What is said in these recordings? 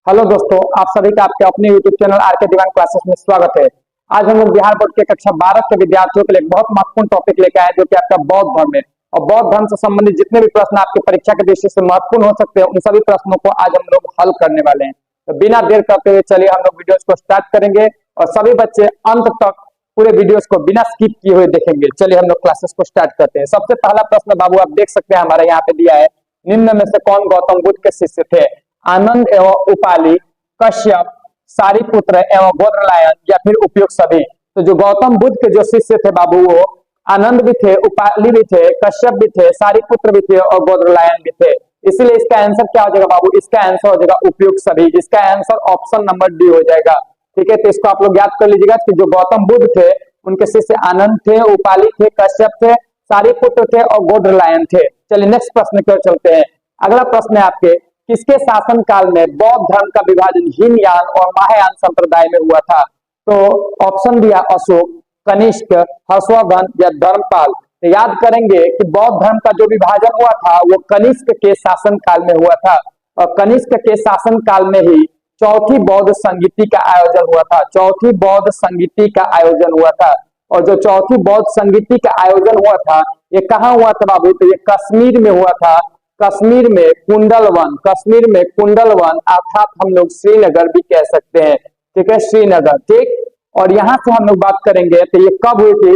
Hello दोस्तों, आप सभी का आपके अपने YouTube चैनल आरके दीवान क्लासेस में स्वागत है। आज हम लोग बिहार बोर्ड के कक्षा 12 के विद्यार्थियों के लिए एक बहुत महत्वपूर्ण टॉपिक लेकर आए जो कि आपका बौद्ध धर्म है। और बौद्ध धर्म से संबंधित जितने भी प्रश्न आपकी परीक्षा के दृष्टि से महत्वपूर्ण हो सकते हैं, उन सभी प्रश्नों को आज हम लोग हल करने वाले हैं। तो बिना देर करते हुए चलिए हम लोग वीडियोस को स्टार्ट करेंगे और सभी बच्चे अंत तक पूरे वीडियोस को बिना स्किप किए हुए देखेंगे। चलिए हम लोग क्लासेस को स्टार्ट करते हैं। सबसे पहला प्रश्न बाबू आप देख सकते हैं हमारे यहाँ पे दिया है, निम्न में से कौन गौतम बुद्ध के शिष्य थे? आनंद एवं उपाली, कश्यप, सारिपुत्र एवं गोदरलायन या फिर उपयुक्त सभी। तो जो गौतम बुद्ध के जो शिष्य थे बाबू, वो आनंद भी थे, उपाली भी थे, कश्यप भी थे, सारिपुत्र भी थे और गोदरलायन भी थे। इसलिए इसका आंसर क्या हो जाएगा बाबू? इसका आंसर हो जाएगा उपयुक्त सभी। इसका आंसर ऑप्शन नंबर डी हो जाएगा। ठीक है, तो इसको आप लोग याद कर लीजिएगा कि जो गौतम बुद्ध थे उनके शिष्य आनंद थे, उपाली थे, कश्यप थे, सारिपुत्र थे और गोदरलायन थे। चलिए नेक्स्ट प्रश्न की ओर चलते हैं। अगला प्रश्न है आपके, किसके शासन काल में बौद्ध धर्म का विभाजन हीनयान और महायान संप्रदाय में हुआ था? तो ऑप्शन दिया अशोक, कनिष्क, हर्षवर्धन या धर्मपाल। तो याद करेंगे कि बौद्ध धर्म का जो विभाजन हुआ था वो कनिष्क के शासन काल में हुआ था और कनिष्क के शासन काल में ही चौथी बौद्ध संगीति का आयोजन हुआ था। चौथी बौद्ध संगीति का आयोजन हुआ था और जो चौथी बौद्ध संगीति का आयोजन हुआ था ये कहाँ हुआ था बाबू? तो ये कश्मीर में हुआ था। कश्मीर में कुंडलवन, कश्मीर में कुंडलवन अर्थात हम लोग श्रीनगर भी कह सकते हैं। ठीक है, श्रीनगर। ठीक, और यहाँ से हम लोग बात करेंगे तो ये कब हुई थी?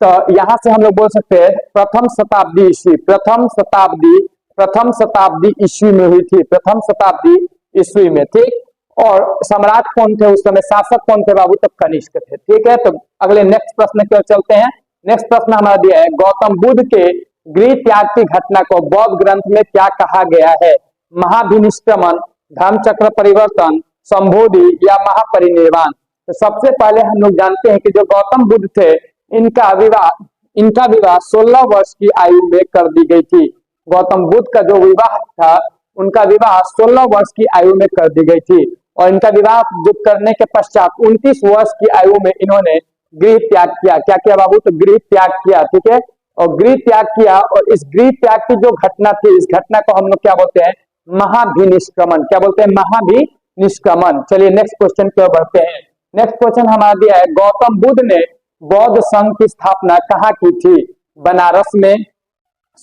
तो यहाँ से हम लोग बोल सकते हैं प्रथम शताब्दी ईस्वी, प्रथम शताब्दी ईस्वी में हुई थी, प्रथम शताब्दी ईस्वी में। ठीक, और सम्राट कौन थे उस समय? शासक कौन थे बाबू? तब कनिष्क थे। ठीक है, तो अगले नेक्स्ट प्रश्न की ओर चलते हैं। नेक्स्ट प्रश्न हमारा दिया है, गौतम बुद्ध के गृह त्याग की घटना को बौद्ध ग्रंथ में क्या कहा गया है? महाभिनिष्क्रमण, धर्मचक्र परिवर्तन, संबोधि या महापरिनिर्वाण। तो सबसे पहले हम लोग जानते हैं कि जो गौतम बुद्ध थे इनका विवाह 16 वर्ष की आयु में कर दी गई थी। गौतम बुद्ध का जो विवाह था उनका विवाह 16 वर्ष की आयु में कर दी गई थी और इनका विवाह जो करने के पश्चात 29 वर्ष की आयु में इन्होंने गृह त्याग किया। क्या किया बाबू? तो गृह त्याग किया। ठीक है, और गृह त्याग किया और इस गृह त्याग की जो घटना थी, इस घटना को हम लोग क्या बोलते हैं? महाभिनिष्क्रमण। क्या बोलते हैं? महाभिनिष्क्रमण। चलिए नेक्स्ट क्वेश्चन की ओर बढ़ते हैं। नेक्स्ट क्वेश्चन हमारा दिया है, गौतम बुद्ध ने बौद्ध संघ की स्थापना कहाँ की थी? बनारस में,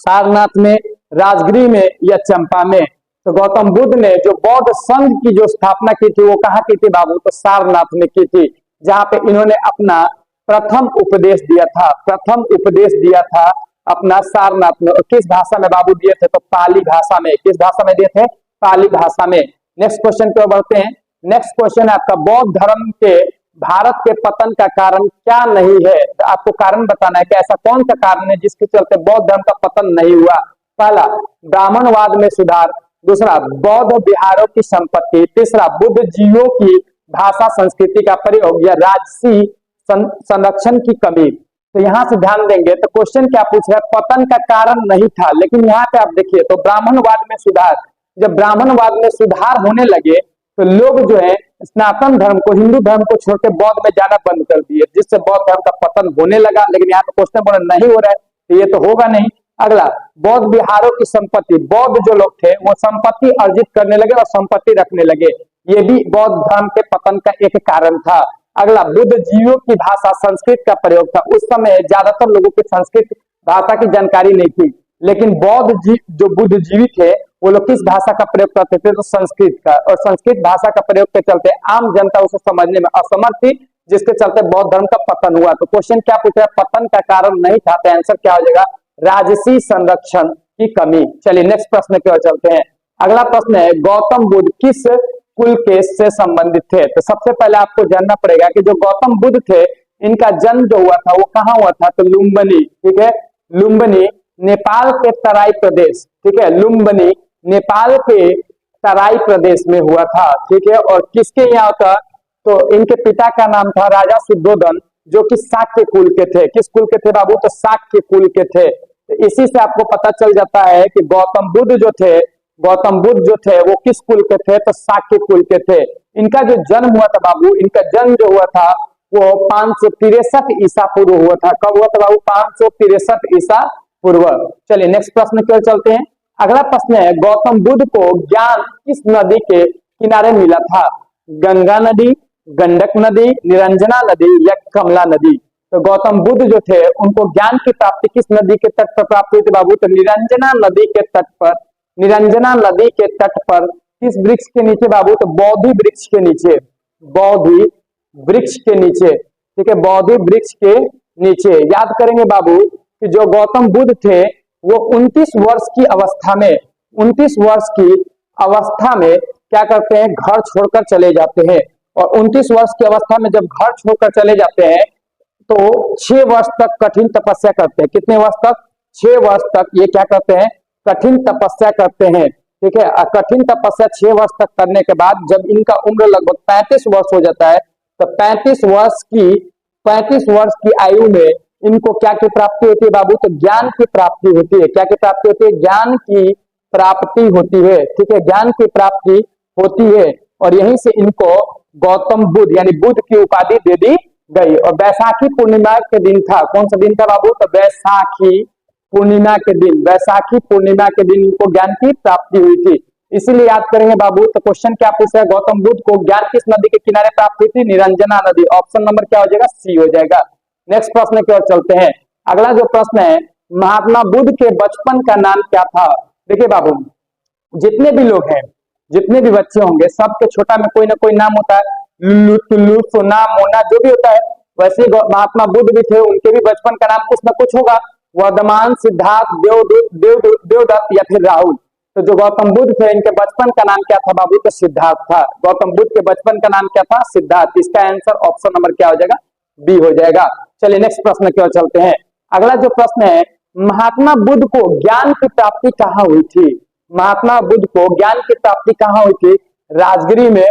सारनाथ में, राजगृह में या चंपा में? तो गौतम बुद्ध ने जो बौद्ध संघ की जो स्थापना की थी वो कहाँ की थी बाबू? तो सारनाथ में की थी, जहां पे इन्होंने अपना प्रथम उपदेश दिया था। प्रथम उपदेश दिया था अपना सारनाथ में। और किस भाषा में बाबू दिए थे? तो पाली भाषा में। किस भाषा में दिए थे? पाली भाषा में। नेक्स्ट क्वेश्चन की ओर बढ़ते हैं। नेक्स्ट क्वेश्चन है आपका, बौद्ध धर्म के भारत के पतन का कारण क्या नहीं है? तो आपको कारण बताना है कि ऐसा कौन सा कारण है जिसके चलते बौद्ध धर्म का पतन नहीं हुआ। पहला, ब्राह्मणवाद में सुधार। दूसरा, बौद्ध विहारों की संपत्ति। तीसरा, बुद्ध जीवों की भाषा संस्कृति का प्रयोग या राजसी संरक्षण की कमी। तो यहाँ से ध्यान देंगे तो क्वेश्चन क्या पूछ रहा है? पतन का कारण नहीं था, लेकिन यहाँ पे आप देखिए तो ब्राह्मणवाद में सुधार। जब ब्राह्मणवाद में सुधार होने लगे तो लोग जो है सनातन धर्म को, हिंदू धर्म को छोड़ के बौद्ध में जाना बंद कर दिए, जिससे बौद्ध धर्म का पतन होने लगा। लेकिन यहाँ पे क्वेश्चन बोला नहीं हो रहा है, तो ये तो होगा नहीं। अगला, बौद्ध विहारों की संपत्ति। बौद्ध जो लोग थे वो संपत्ति अर्जित करने लगे और संपत्ति रखने लगे, ये भी बौद्ध धर्म के पतन का एक कारण था। अगला, बुद्ध जीवों की भाषा संस्कृत का प्रयोग था। उस समय ज्यादातर लोगों की संस्कृत भाषा की जानकारी नहीं थी, लेकिन जो बुद्धिजीवी थे वो लोग किस भाषा का प्रयोग करते थे? तो संस्कृत का। और संस्कृत भाषा का प्रयोग के चलते आम जनता उसे समझने में असमर्थ थी, जिसके चलते बौद्ध धर्म का पतन हुआ। तो क्वेश्चन क्या पूछ रहा है? पतन का कारण नहीं था, तो आंसर क्या हो जाएगा? राजसी संरक्षण की कमी। चलिए नेक्स्ट प्रश्न की ओर चलते हैं। अगला प्रश्न है, गौतम बुद्ध किस कुल के से संबंधित थे? तो सबसे पहले आपको जानना पड़ेगा कि जो गौतम बुद्ध थे इनका जन्म जो हुआ था वो कहाँ हुआ था? तो लुम्बिनी। ठीक है, लुम्बिनी नेपाल के तराई प्रदेश। ठीक है, लुम्बिनी नेपाल के तराई प्रदेश में हुआ था। ठीक है, और किसके यहाँ था? तो इनके पिता का नाम था राजा शुद्धोधन, जो कि शाक्य कुल के थे। किस कुल के थे बाबू? तो शाक्य कुल के थे। तो इसी से आपको पता चल जाता है कि गौतम बुद्ध जो थे वो किस कुल के थे? तो शाक्य कुल के थे। इनका जो जन्म हुआ था बाबू, इनका जन्म जो हुआ था वो 563 ईसा पूर्व हुआ था। कब हुआ था बाबू? 563 ईसा पूर्व। चलिए नेक्स्ट प्रश्न की ओर चलते हैं। अगला प्रश्न है, गौतम बुद्ध को ज्ञान किस नदी के किनारे मिला था? गंगा नदी, गंडक नदी, निरंजना नदी या कमला नदी? तो गौतम बुद्ध जो थे उनको ज्ञान की प्राप्ति किस नदी के तट पर प्राप्त हुई थी बाबू? तो निरंजना नदी के तट पर। निरंजना नदी के तट पर किस वृक्ष के नीचे बाबू? तो बोधि वृक्ष के नीचे। बोधि वृक्ष के नीचे, ठीक है, बोधि वृक्ष के नीचे। याद करेंगे बाबू कि जो गौतम बुद्ध थे वो 29 वर्ष की अवस्था में, 29 वर्ष की अवस्था में क्या करते हैं? घर छोड़कर चले जाते हैं। और 29 वर्ष की अवस्था में जब घर छोड़कर चले जाते हैं तो 6 वर्ष तक कठिन तपस्या करते हैं। कितने वर्ष तक? 6 वर्ष तक ये क्या करते हैं? कठिन तपस्या करते हैं, ठीक है। कठिन तपस्या 6 वर्ष तक करने के बाद जब इनका उम्र लगभग 35 वर्ष हो जाता है तो 35 वर्ष की आयु में इनको क्या की प्राप्ति होती है बाबू? तो ज्ञान की प्राप्ति होती है। क्या की प्राप्ति होती है? ज्ञान की प्राप्ति होती है, ठीक है, ज्ञान की प्राप्ति होती है। और यहीं से इनको गौतम बुद्ध यानी बुद्ध की उपाधि दे दी गई। और बैसाखी पूर्णिमा के दिन था। कौन सा दिन था बाबू? तो बैसाखी पूर्णिमा के दिन। बैसाखी पूर्णिमा के दिन इनको ज्ञान की प्राप्ति हुई थी। इसीलिए याद करेंगे बाबू। तो क्वेश्चन क्या पूछा है? गौतम बुद्ध को ज्ञान किस नदी के किनारे प्राप्त हुई थी? निरंजना नदी। ऑप्शन नंबर क्या हो जाएगा? सी हो जाएगा। नेक्स्ट प्रश्न की ओर चलते हैं। अगला जो प्रश्न है, महात्मा बुद्ध के बचपन का नाम क्या था? देखिए बाबू, जितने भी लोग हैं, जितने भी बच्चे होंगे, सबके छोटा में कोई ना कोई नाम होता है। लुल्लू, टुल्लू, सोना, मोना, जो भी होता है। वैसे महात्मा बुद्ध भी थे, उनके भी बचपन का नाम कुछ ना कुछ होगा। वर्धमान, सिद्धार्थ, देवदत्त या फिर राहुल। तो जो गौतम बुद्ध थे इनके बचपन का नाम क्या था बाबू? तो सिद्धार्थ था। गौतम बुद्ध के बचपन का नाम क्या था? सिद्धार्थ। इसका आंसर ऑप्शन नंबर क्या हो जाएगा? बी हो जाएगा। चलिए नेक्स्ट प्रश्न की ओर चलते हैं। अगला जो प्रश्न है, महात्मा बुद्ध को ज्ञान की प्राप्ति कहाँ हुई थी? महात्मा बुद्ध को ज्ञान की प्राप्ति कहाँ हुई थी? राजगिरी में,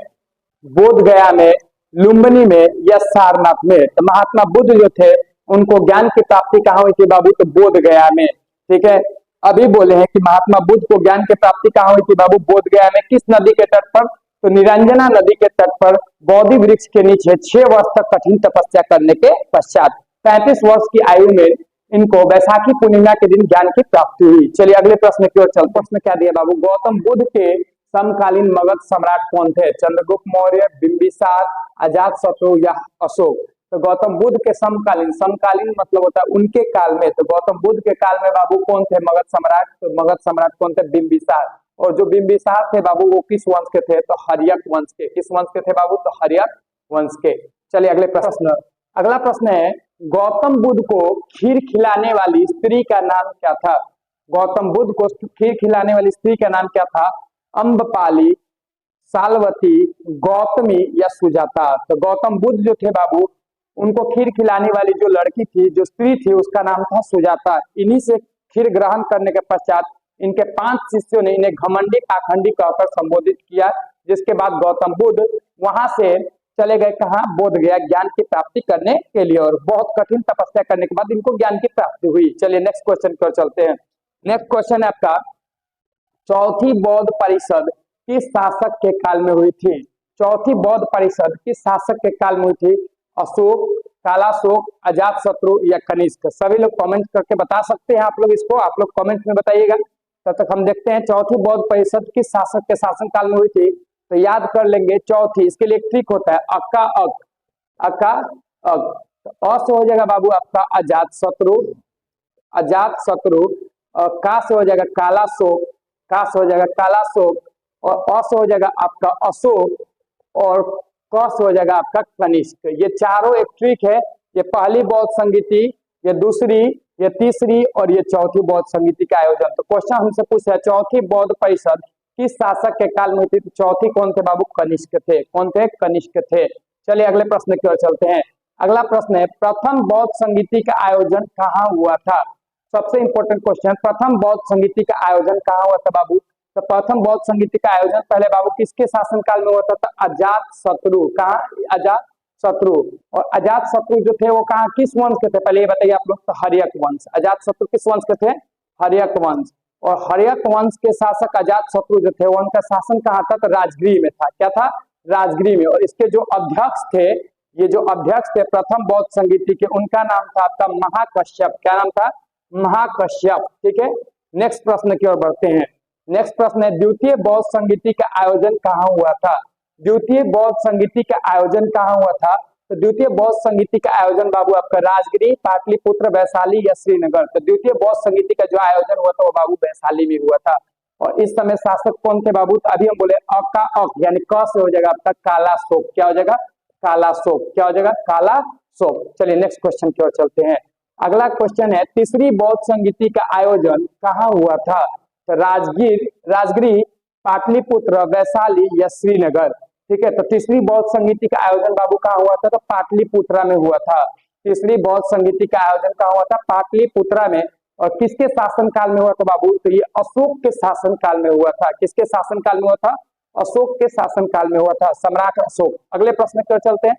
बोध गया में, लुम्बिनी में या सारनाथ में? तो महात्मा बुद्ध जो थे उनको ज्ञान की प्राप्ति कहाँ हुई थी बाबू? तो बोध गया में, ठीक है। अभी बोले हैं कि महात्मा बुद्ध को ज्ञान की प्राप्ति कहाँ हुई थी बाबू? बोध गया में। किस नदी के तट पर? तो निरंजना नदी के तट पर बोधि वृक्ष के नीचे 6 वर्ष तक कठिन तपस्या करने के पश्चात 35 वर्ष की आयु में इनको बैसाखी पूर्णिमा के दिन ज्ञान की प्राप्ति हुई। चलिए अगले प्रश्न की ओर चलते। प्रश्न क्या दिया बाबू? गौतम बुद्ध के समकालीन मगध सम्राट कौन थे? चंद्रगुप्त मौर्य, बिंबिसार, अजातशत्रु या अशोक? तो गौतम बुद्ध के समकालीन, समकालीन मतलब होता है उनके काल में। तो गौतम बुद्ध के काल में बाबू कौन थे मगध सम्राट? तो मगध सम्राट कौन थे? बिंबिसार। और जो बिंबिसार थे बाबू वो किस वंश के थे? तो हर्यक वंश के। किस वंश के थे बाबू? तो हर्यक वंश के। चलिए अगले प्रश्न। अगला प्रश्न है, गौतम बुद्ध को खीर खिलाने वाली स्त्री का नाम क्या था? गौतम बुद्ध को खीर खिलाने वाली स्त्री का नाम क्या था? अम्बपाली, सालवती, गौतमी या सुजाता? तो गौतम बुद्ध जो थे बाबू उनको खीर खिलाने वाली जो लड़की थी, जो स्त्री थी, उसका नाम था सुजाता। इन्हीं से खीर ग्रहण करने के पश्चात इनके 5 शिष्यों ने इन्हें घमंडी पाखंडी कहकर संबोधित किया। जिसके बाद गौतम बुद्ध वहां से चले गए कहाँ? बोध गया, ज्ञान की प्राप्ति करने के लिए। और बहुत कठिन तपस्या करने के बाद इनको ज्ञान की प्राप्ति हुई। चलिए नेक्स्ट क्वेश्चन की ओर चलते हैं। नेक्स्ट क्वेश्चन है आपका, चौथी बौद्ध परिषद किस शासक के काल में हुई थी? चौथी बौद्ध परिषद किस शासक के काल में हुई थी? अशोक, कालाशोक, अजातशत्रु या कनिष्क? सभी लोग कमेंट करके बता सकते हैं। आप लोग इसको आप लोग कमेंट में बताइएगा। तब तक हम देखते हैं चौथी बौद्ध परिषद किस शासक के शासन काल में हुई थी। तो याद कर लेंगे चौथी, इसके लिए एक ट्रिक होता है, अक्का अक, अक्का अक। तो अ से हो जाएगा बाबू आपका अजातशत्रु, अजातशत्रु। का से हो जाएगा कालाशोक, का से हो जाएगा कालाशोक। और अ से हो जाएगा आपका अशोक। और क से हो जाएगा आपका कनिष्क। ये चारों एक ट्रिक है। ये पहली बौद्ध संगीति, ये दूसरी, ये तीसरी और ये चौथी बौद्ध संगीति का आयोजन। तो क्वेश्चन हमसे पूछा है चौथी बौद्ध परिषद किस शासक के काल में हुई थी? तो चौथी कौन थे बाबू? कनिष्क थे। कौन थे? कनिष्क थे। चलिए अगले प्रश्न की ओर चलते हैं। अगला प्रश्न है, प्रथम बौद्ध संगीति का आयोजन कहाँ हुआ था? सबसे इंपॉर्टेंट क्वेश्चन, प्रथम बौद्ध संगीति का आयोजन कहाँ हुआ था बाबू? तो प्रथम बौद्ध संगीति का आयोजन पहले बाबू किसके शासन काल में होता था? अजातशत्रु। कहाँ? अजातशत्रु। और अजातशत्रु जो थे वो कहाँ, किस वंश के थे? पहले ये बताइए आप लोग। तो हर्यक वंश। अजातशत्रु किस वंश के थे? हर्यक वंश। और हर्यक वंश के शासक अजातशत्रु जो थे उनका शासन कहाँ था? तो राजगिरी में था। क्या था? राजगिरी में। और इसके जो अध्यक्ष थे, ये जो अध्यक्ष थे प्रथम बौद्ध संगीति के, उनका नाम था आपका महाकश्यप। क्या नाम था? महाकश्यप। ठीक है, नेक्स्ट प्रश्न की ओर बढ़ते हैं। नेक्स्ट प्रश्न है द्वितीय बौद्ध संगीति का आयोजन कहाँ हुआ था? द्वितीय बौद्ध संगीति का आयोजन कहाँ हुआ था? तो द्वितीय बौद्ध संगीति का आयोजन बाबू आपका राजगिरी, पाटलिपुत्र, वैशाली या श्रीनगर। तो द्वितीय बौद्ध संगीति का जो आयोजन हुआ था वो बाबू वैशाली में हुआ था। और इस समय शासक कौन थे बाबू? तो अभी हम बोले अ का अक यानी क से हो जाएगा आपका काला शोक। क्या हो जाएगा? काला शोक। क्या हो जाएगा? काला शोक। चलिए नेक्स्ट क्वेश्चन की ओर चलते हैं। अगला क्वेश्चन है तीसरी बौद्ध संगीति का आयोजन कहाँ हुआ था? तो राजगिरी, पाटलिपुत्र, वैशाली या श्रीनगर। ठीक है, तो तीसरी बौद्ध संगीति का आयोजन बाबू कहाँ हुआ था? तो पाटलिपुत्रा में हुआ था। तीसरी बौद्ध संगीति का आयोजन कहाँ हुआ था? पाटलिपुत्रा में। और किसके शासन काल में हुआ था बाबू? तो ये अशोक के शासन काल में हुआ था। किसके शासन काल में हुआ था? अशोक के शासन काल में हुआ था, सम्राट अशोक। अगले प्रश्न की ओर चलते हैं।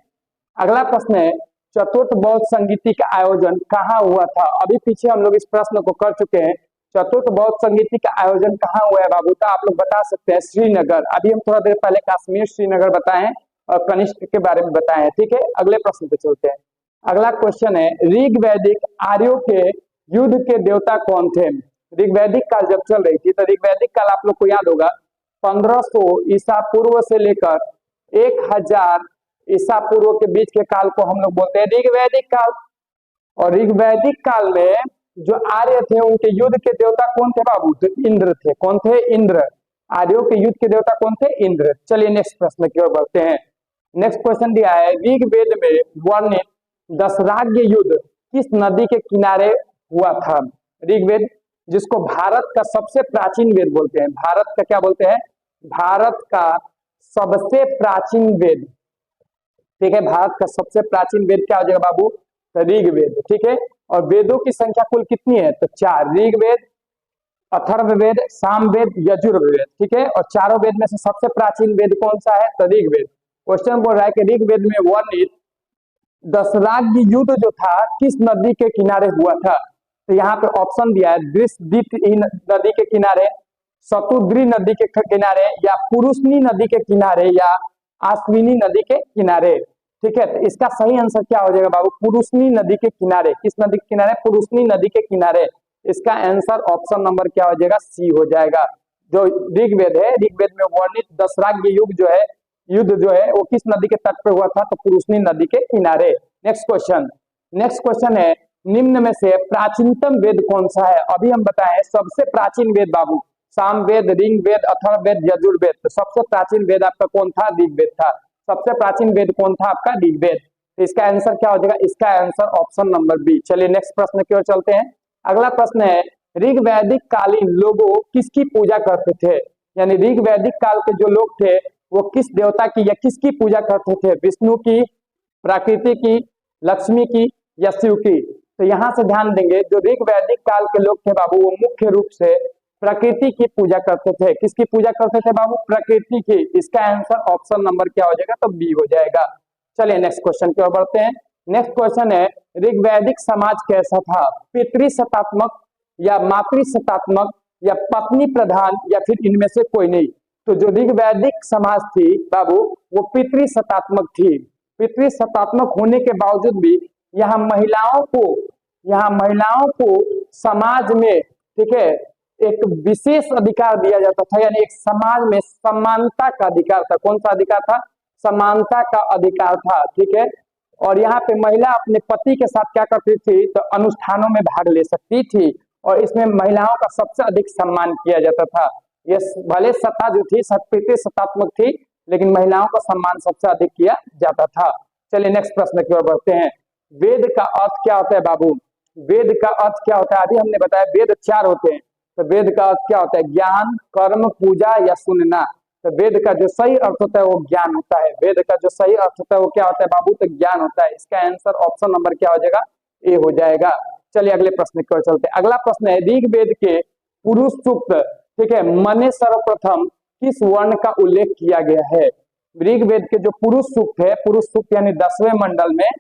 अगला प्रश्न है चतुर्थ बौद्ध संगीति का आयोजन कहाँ हुआ था? अभी पीछे हम लोग इस प्रश्न को कर चुके हैं। चतुर्थ बौद्ध संगीति का आयोजन कहाँ हुआ है बाबू? तो आप लोग बता सकते हैं श्रीनगर। अभी हम थोड़ा देर पहले कश्मीर श्रीनगर बताएं और कनिष्क के बारे में बताएं। ठीक है, अगले प्रश्न पे चलते हैं। अगला क्वेश्चन है ऋग वैदिक आर्यों के युद्ध के देवता कौन थे? ऋग वैदिक काल जब चल रही थी तो ऋग वैदिक काल आप लोग को याद होगा 1500 ईसा पूर्व से लेकर 1000 ईसा पूर्व के बीच के काल को हम लोग बोलते हैं ऋग वैदिक काल। और ऋग वैदिक काल में जो आर्य थे उनके युद्ध के देवता कौन थे बाबू? तो इंद्र थे। कौन थे? इंद्र। आर्यों के युद्ध के देवता कौन थे? इंद्र। चलिए नेक्स्ट प्रश्न की ओर बढ़ते हैं। नेक्स्ट क्वेश्चन दिया है ऋग वेद में वर्णित दशराग्य युद्ध किस नदी के किनारे हुआ था? ऋग्वेद जिसको भारत का सबसे प्राचीन वेद बोलते हैं। भारत का क्या बोलते हैं? भारत का सबसे प्राचीन वेद। ठीक है, भारत का सबसे प्राचीन वेद क्या हो जाएगा बाबू? तो ऋग्वेद। ठीक है, और वेदों की संख्या कुल कितनी है? तो 4। ऋग्वेद, अथर्ववेद, सामवेद, यजुर्वेद। ठीक है, और चारों वेद में से सबसे प्राचीन वेद कौन सा है? तो ऋग्वेद। क्वेश्चन बोल रहा है कि ऋग्वेद में वर्णित दशराग्य युद्ध जो था किस नदी के किनारे हुआ था? तो यहाँ पे ऑप्शन दिया है दृष्टि नदी के किनारे, शतुद्री नदी के किनारे, या पुरुषनी नदी के किनारे, या आश्विनी नदी के किनारे। ठीक है, तो इसका सही आंसर क्या हो जाएगा बाबू? पुरुषनी नदी के किनारे। किस नदी के किनारे? पुरुषनी नदी के किनारे। इसका आंसर ऑप्शन नंबर क्या हो जाएगा? सी हो जाएगा। जो ऋग्वेद है, ऋग्वेद में वर्णित दशराग्य युद्ध जो है वो किस नदी के तट पे हुआ था? तो पुरुषनी नदी के किनारे। नेक्स्ट क्वेश्चन है निम्न में से प्राचीनतम वेद कौन सा है? अभी हम बताएं सबसे प्राचीन वेद बाबू सामवेद, ऋग्वेद, अथर्ववेद, यजुर्वेद। तो सबसे प्राचीन वेद आपका कौन था? ऋग्वेद था। सबसे प्राचीन वेद कौन था आपका? ऋग्वेद। तो इसका आंसर क्या हो जाएगा? इसका आंसर ऑप्शन नंबर बी। चलिए नेक्स्ट प्रश्न की ओर चलते हैं। अगला प्रश्न है ऋग वैदिक कालीन लोगों किसकी पूजा करते थे? यानी ऋग वैदिक काल के जो लोग थे वो किस देवता की या किसकी पूजा करते थे? विष्णु की, प्रकृति की, लक्ष्मी की या शिव की? तो यहाँ से ध्यान देंगे जो ऋग वैदिक काल के लोग थे बाबू वो मुख्य रूप से प्रकृति की पूजा करते थे। किसकी पूजा करते थे बाबू? प्रकृति की। इसका आंसर ऑप्शन नंबर क्या हो जाएगा? तो बी हो जाएगा। चलिए नेक्स्ट क्वेश्चन की ओर बढ़ते हैं। नेक्स्ट क्वेश्चन है ऋग्वैदिक समाज कैसा था? पितृसत्तात्मक या मातृसत्तात्मक या पत्नी प्रधान या फिर इनमें से कोई नहीं? तो जो ऋग्वैदिक समाज थी बाबू वो पितृसत्तात्मक थी। पितृसत्तात्मक होने के बावजूद भी यहाँ महिलाओं को समाज में, ठीक है, एक विशेष अधिकार दिया जाता था। यानी एक समाज में समानता का अधिकार था। कौन सा अधिकार था? समानता का अधिकार था। ठीक है, और यहाँ पे महिला अपने पति के साथ क्या करती थी? तो अनुष्ठानों में भाग ले सकती थी और इसमें महिलाओं का सबसे अधिक सम्मान किया जाता था। ये भले सत्ता जो थी पितृसत्तात्मक थी लेकिन महिलाओं का सम्मान सबसे अधिक किया जाता था। चलिए नेक्स्ट प्रश्न की ओर बढ़ते हैं। वेद का अर्थ क्या होता है बाबू? वेद का अर्थ क्या होता है? अभी हमने बताया वेद 4 होते हैं। तो वेद का अर्थ क्या होता है? ज्ञान, कर्म, पूजा या सुनना। तो वेद का जो सही अर्थ होता है वो ज्ञान होता है। वेद का जो सही अर्थ होता है वो क्या होता है बाबू? तो ज्ञान होता है। इसका आंसर ऑप्शन नंबर क्या हो जाएगा? ए हो जाएगा। चलिए अगले प्रश्न की ओर चलते हैं। अगला प्रश्न है ऋग्वेद के पुरुष सूक्त, ठीक है, मने सर्वप्रथम किस वर्ण का उल्लेख किया गया है? ऋग्वेद के जो पुरुष सूक्त है, पुरुष सूक्त यानी 10वें मंडल में,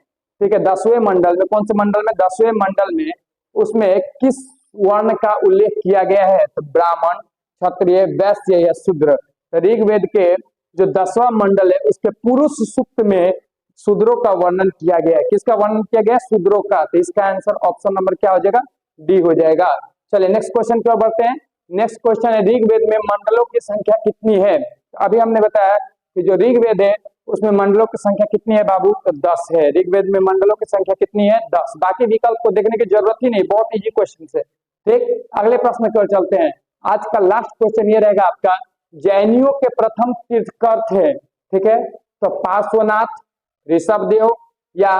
ठीक है, 10वें मंडल में, कौन से मंडल में? 10वें मंडल में, उसमें किस वर्ण का उल्लेख किया गया है? तो ब्राह्मण, क्षत्रिय, वैश्य या शूद्र। तो ऋग्वेद के जो 10वां मंडल है उसके पुरुष सूक्त में शूद्रों का वर्णन किया गया है। किसका वर्णन किया गया? शूद्रों का। तो इसका आंसर ऑप्शन नंबर क्या हो जाएगा? डी हो जाएगा। चलिए नेक्स्ट क्वेश्चन की ओर बढ़ते हैं। नेक्स्ट क्वेश्चन है, ऋग्वेद में मंडलों की संख्या कितनी है? अभी हमने बताया कि जो ऋग्वेद है उसमें मंडलों की संख्या कितनी है बाबू? तो 10 है। ऋग्वेद में मंडलों की संख्या कितनी है? 10। बाकी विकल्प को देखने की जरूरत ही नहीं, बहुत इजी क्वेश्चन है। ठीक, अगले प्रश्न की ओर चलते हैं। आज का लास्ट क्वेश्चन ये रहेगा आपका, जैनियों के प्रथम तीर्थंकर थे, ठीक है, तो पार्श्वनाथ, ऋषभदेव या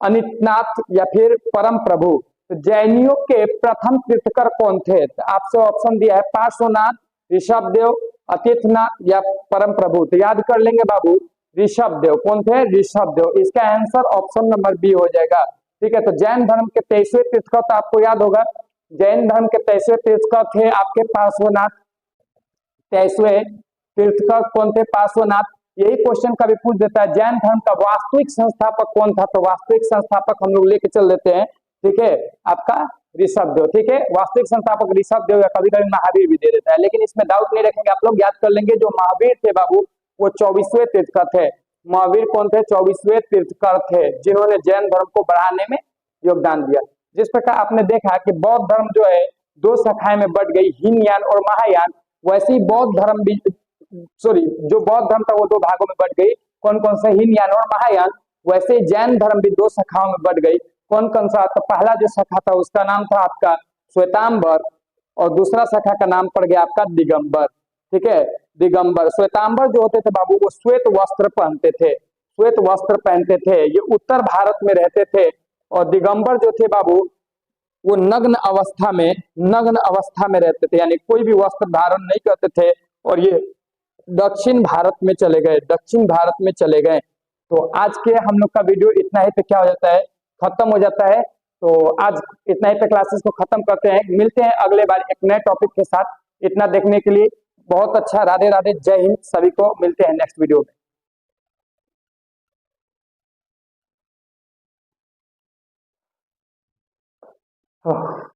अनितनाथ या फिर परम प्रभु। तो जैनियों के प्रथम तीर्थंकर कौन थे? तो आपसे ऑप्शन दिया है पार्श्वनाथ, ऋषभदेव, अतिथनाथ या परम प्रभु। तो याद कर लेंगे बाबू, ऋषभदेव। कौन थे? ऋषभदेव। इसका आंसर ऑप्शन नंबर बी हो जाएगा। ठीक है, तो जैन धर्म के 23वें तीर्थंकर तो आपको याद होगा, जैन धर्म के 23वें तीर्थंकर थे आपके पार्श्वनाथ। 23वें तीर्थंकर कौन थे? पार्श्वनाथ। यही क्वेश्चन कभी पूछ देता है, जैन धर्म का वास्तविक संस्थापक कौन था? तो वास्तविक संस्थापक हम लोग लेके चल देते हैं, ठीक है, आपका ऋषभदेव। ठीक है, वास्तविक संस्थापक ऋषभदेव या कभी कभी महावीर भी दे देता है, लेकिन इसमें डाउट नहीं रखेंगे आप लोग, याद कर लेंगे जो महावीर थे बाबू वो 24वें तीर्थंकर थे। महावीर कौन थे? 24वें तीर्थंकर थे, जिन्होंने जैन धर्म को बढ़ाने में योगदान दिया। जिस प्रकार आपने देखा कि बौद्ध धर्म जो है दो शाखाएं में बढ़ गई, हीनयान और महायान, वैसे ही बौद्ध धर्म भी, सॉरी, जो बौद्ध धर्म था वो दो भागों में बढ़ गई। कौन कौन से? हीनयान और महायान। वैसे ही जैन धर्म भी दो शाखाओं में बढ़ गई। कौन कौन सा? तो पहला जो शाखा था उसका नाम था आपका श्वेतांबर, और दूसरा शाखा का नाम पड़ गया आपका दिगंबर। ठीक है, दिगंबर। श्वेतांबर जो होते थे बाबू वो श्वेत वस्त्र पहनते थे, श्वेत वस्त्र पहनते थे, ये उत्तर भारत में रहते थे। और दिगंबर जो थे बाबू वो नग्न अवस्था में रहते थे, यानी कोई भी वस्त्र धारण नहीं करते थे, और ये दक्षिण भारत में चले गए, दक्षिण भारत में चले गए। तो आज के हम लोग का वीडियो इतना ही पे क्या हो जाता है, खत्म हो जाता है। तो आज इतना ही पे क्लासेस को खत्म करते हैं, मिलते हैं अगले बार एक नए टॉपिक के साथ। इतना देखने के लिए बहुत अच्छा, राधे राधे, जय हिंद सभी को, मिलते हैं नेक्स्ट वीडियो में।